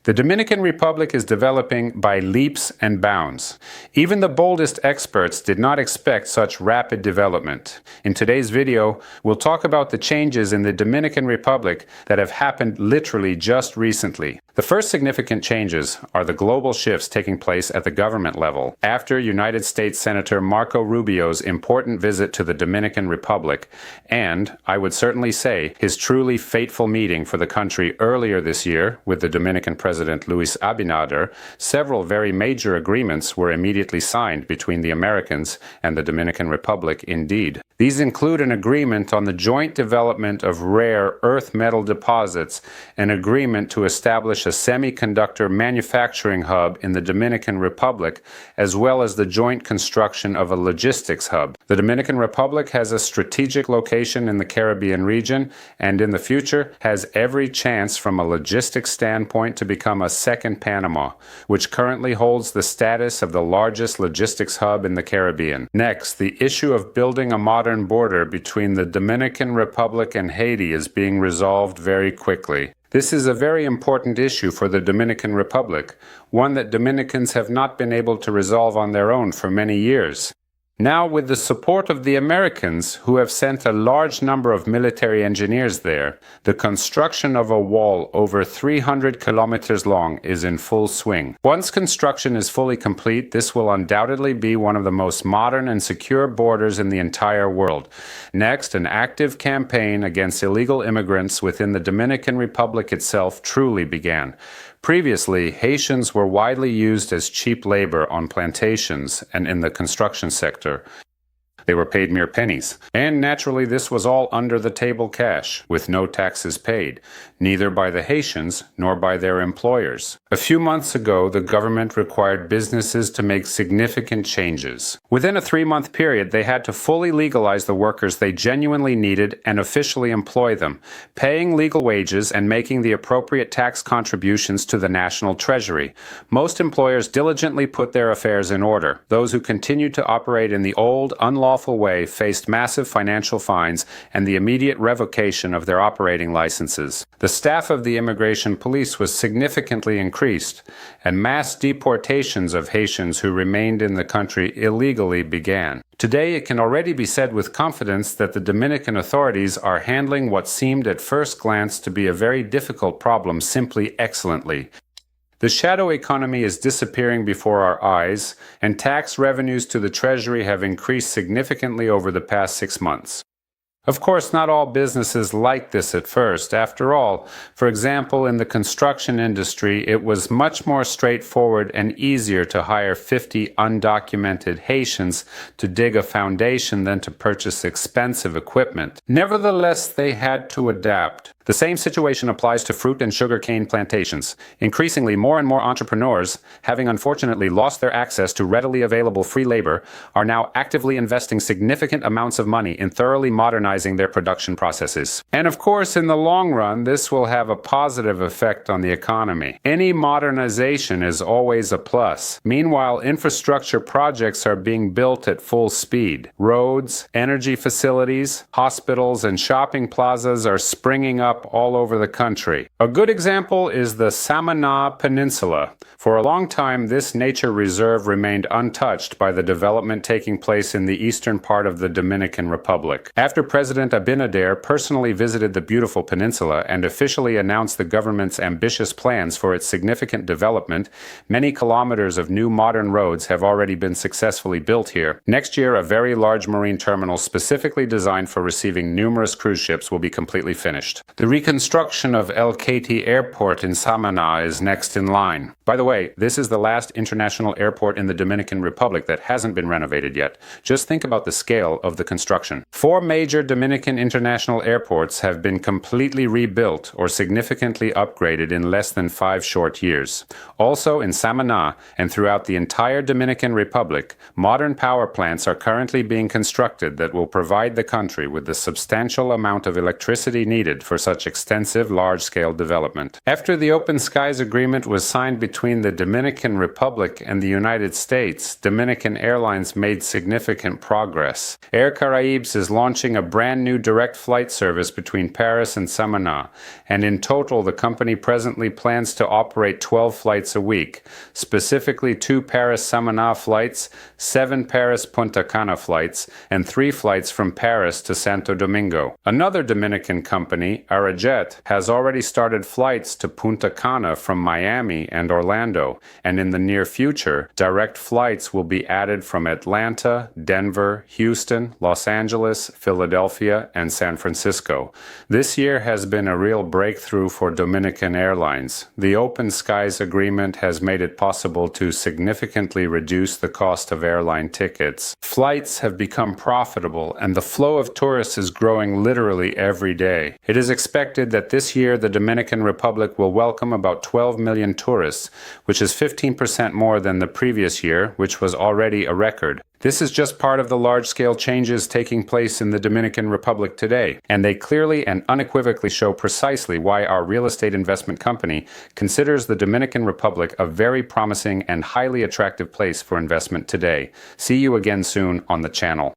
The Dominican Republic is developing by leaps and bounds. Even the boldest experts did not expect such rapid development. In today's video, we'll talk about the changes in the Dominican Republic that have happened literally just recently. The first significant changes are the global shifts taking place at the government level after United States Senator Marco Rubio's important visit to the Dominican Republic and, I would certainly say, his truly fateful meeting for the country earlier this year with the Dominican President Luis Abinader. Several very major agreements were immediately signed between the Americans and the Dominican Republic indeed. These include an agreement on the joint development of rare earth metal deposits, an agreement to establish a semiconductor manufacturing hub in the Dominican Republic, as well as the joint construction of a logistics hub. The Dominican Republic has a strategic location in the Caribbean region and in the future has every chance from a logistics standpoint to become a second Panama, which currently holds the status of the largest logistics hub in the Caribbean. Next, the issue of building a modern border between the Dominican Republic and Haiti is being resolved very quickly. This is a very important issue for the Dominican Republic, one that Dominicans have not been able to resolve on their own for many years. Now, with the support of the Americans, who have sent a large number of military engineers there, the construction of a wall over 300 kilometers long is in full swing. Once construction is fully complete, this will undoubtedly be one of the most modern and secure borders in the entire world. Next, an active campaign against illegal immigrants within the Dominican Republic itself truly began. Previously, Haitians were widely used as cheap labor on plantations and in the construction sector. They were paid mere pennies. And naturally, this was all under-the-table cash, with no taxes paid, neither by the Haitians nor by their employers. A few months ago, the government required businesses to make significant changes. Within a 3-month period, they had to fully legalize the workers they genuinely needed and officially employ them, paying legal wages and making the appropriate tax contributions to the national treasury. Most employers diligently put their affairs in order. Those who continued to operate in the old, unlawful way faced massive financial fines and the immediate revocation of their operating licenses. The staff of the immigration police was significantly increased, and mass deportations of Haitians who remained in the country illegally began. Today, it can already be said with confidence that the Dominican authorities are handling what seemed at first glance to be a very difficult problem simply excellently. The shadow economy is disappearing before our eyes, and tax revenues to the Treasury have increased significantly over the past 6 months. Of course, not all businesses like this at first. After all, for example, in the construction industry, it was much more straightforward and easier to hire 50 undocumented Haitians to dig a foundation than to purchase expensive equipment. Nevertheless, they had to adapt. The same situation applies to fruit and sugarcane plantations. Increasingly, more and more entrepreneurs, having unfortunately lost their access to readily available free labor, are now actively investing significant amounts of money in thoroughly modernizing their production processes. And of course, in the long run, this will have a positive effect on the economy. Any modernization is always a plus. Meanwhile, infrastructure projects are being built at full speed. Roads, energy facilities, hospitals, and shopping plazas are springing up all over the country. A good example is the Samaná Peninsula. For a long time, this nature reserve remained untouched by the development taking place in the eastern part of the Dominican Republic. After President Abinader personally visited the beautiful peninsula and officially announced the government's ambitious plans for its significant development, many kilometers of new modern roads have already been successfully built here. Next year, a very large marine terminal specifically designed for receiving numerous cruise ships will be completely finished. The reconstruction of El Haiti Airport in Samaná is next in line. By the way, this is the last international airport in the Dominican Republic that hasn't been renovated yet. Just think about the scale of the construction. 4 major Dominican international airports have been completely rebuilt or significantly upgraded in less than 5 short years. Also, in Samaná and throughout the entire Dominican Republic, modern power plants are currently being constructed that will provide the country with the substantial amount of electricity needed for such such extensive, large-scale development. After the Open Skies Agreement was signed between the Dominican Republic and the United States, Dominican Airlines made significant progress. Air Caraïbes is launching a brand new direct flight service between Paris and Samaná, and in total the company presently plans to operate 12 flights a week, specifically 2 Paris-Samaná flights, 7 Paris-Punta Cana flights, and 3 flights from Paris to Santo Domingo. Another Dominican company, Arajet, has already started flights to Punta Cana from Miami and Orlando, and in the near future, direct flights will be added from Atlanta, Denver, Houston, Los Angeles, Philadelphia, and San Francisco. This year has been a real breakthrough for Dominican Airlines. The Open Skies Agreement has made it possible to significantly reduce the cost of airline tickets. Flights have become profitable, and the flow of tourists is growing literally every day. It is expected that this year the Dominican Republic will welcome about 12 million tourists, which is 15% more than the previous year, which was already a record. This is just part of the large-scale changes taking place in the Dominican Republic today, and they clearly and unequivocally show precisely why our real estate investment company considers the Dominican Republic a very promising and highly attractive place for investment today. See you again soon on the channel.